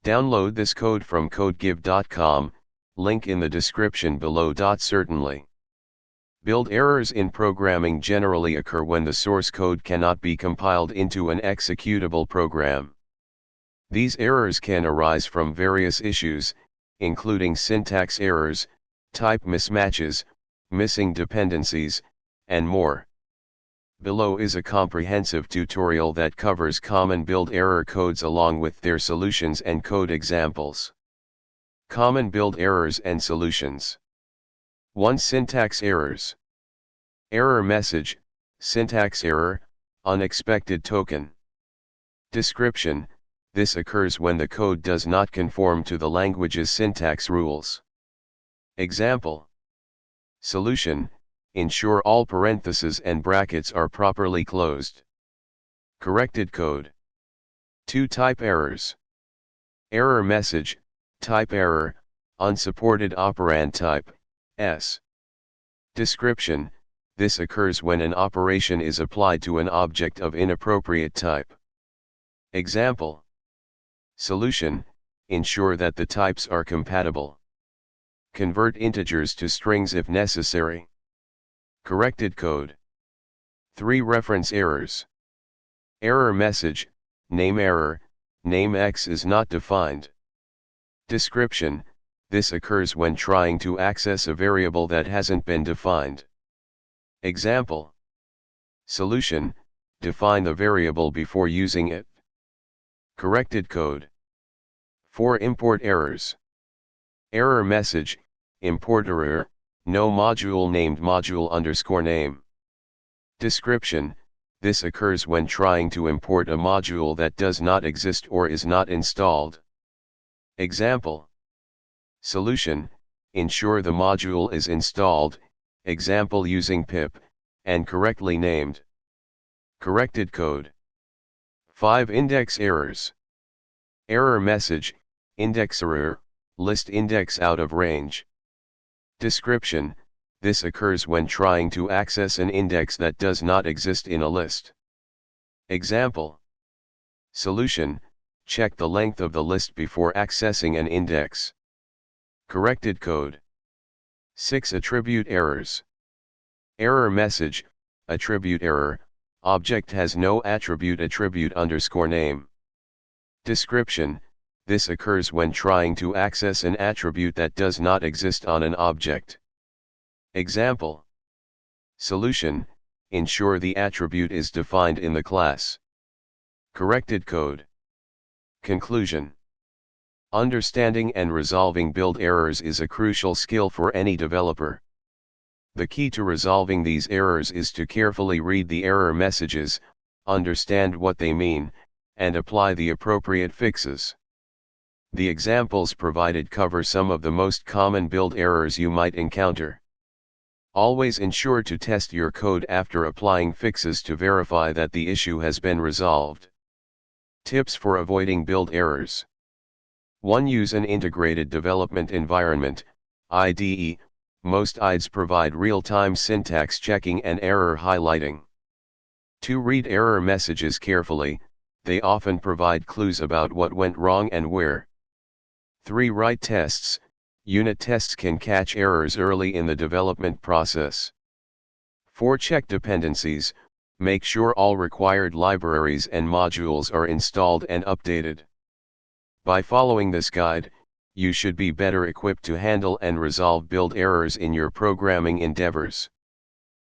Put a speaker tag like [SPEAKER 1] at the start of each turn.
[SPEAKER 1] Download this code from codegive.com, link in the description below. Certainly. Build errors in programming generally occur when the source code cannot be compiled into an executable program. These errors can arise from various issues, including syntax errors, type mismatches, missing dependencies, and more. Below is a comprehensive tutorial that covers common build error codes along with their solutions and code examples. Common build errors and solutions. 1. Syntax errors. Error message, syntax error, unexpected token. Description: this occurs when the code does not conform to the language's syntax rules. Example. Solution: ensure all parentheses and brackets are properly closed. Corrected code. 2. Type errors. Error message, type error, unsupported operand type, S. Description: this occurs when an operation is applied to an object of inappropriate type. Example. Solution: ensure that the types are compatible. Convert integers to strings if necessary. Corrected code. 3. Reference errors. Error message, name error, name X is not defined. Description: this occurs when trying to access a variable that hasn't been defined. Example. Solution: define the variable before using it. Corrected code. 4. Import errors. Error message, import error, no module named module_name. Description: this occurs when trying to import a module that does not exist or is not installed. Example. Solution: ensure the module is installed, example using pip, and correctly named. Corrected code. 5. Index errors. Error message, indexerror, list index out of range. Description: this occurs when trying to access an index that does not exist in a list. Example. Solution: check the length of the list before accessing an index. Corrected code. 6. Attribute errors. Error message, attribute error, object has no attribute attribute_name. Description: this occurs when trying to access an attribute that does not exist on an object. Example. Solution: ensure the attribute is defined in the class. Corrected code. Conclusion. Understanding and resolving build errors is a crucial skill for any developer. The key to resolving these errors is to carefully read the error messages, understand what they mean, and apply the appropriate fixes. The examples provided cover some of the most common build errors you might encounter. Always ensure to test your code after applying fixes to verify that the issue has been resolved. Tips for avoiding build errors. 1. Use an integrated development environment, IDE. Most IDEs provide real-time syntax checking and error highlighting. 2. Read error messages carefully, they often provide clues about what went wrong and where. 3. Write tests. Unit tests can catch errors early in the development process. 4. Check dependencies. Make sure all required libraries and modules are installed and updated. By following this guide, you should be better equipped to handle and resolve build errors in your programming endeavors.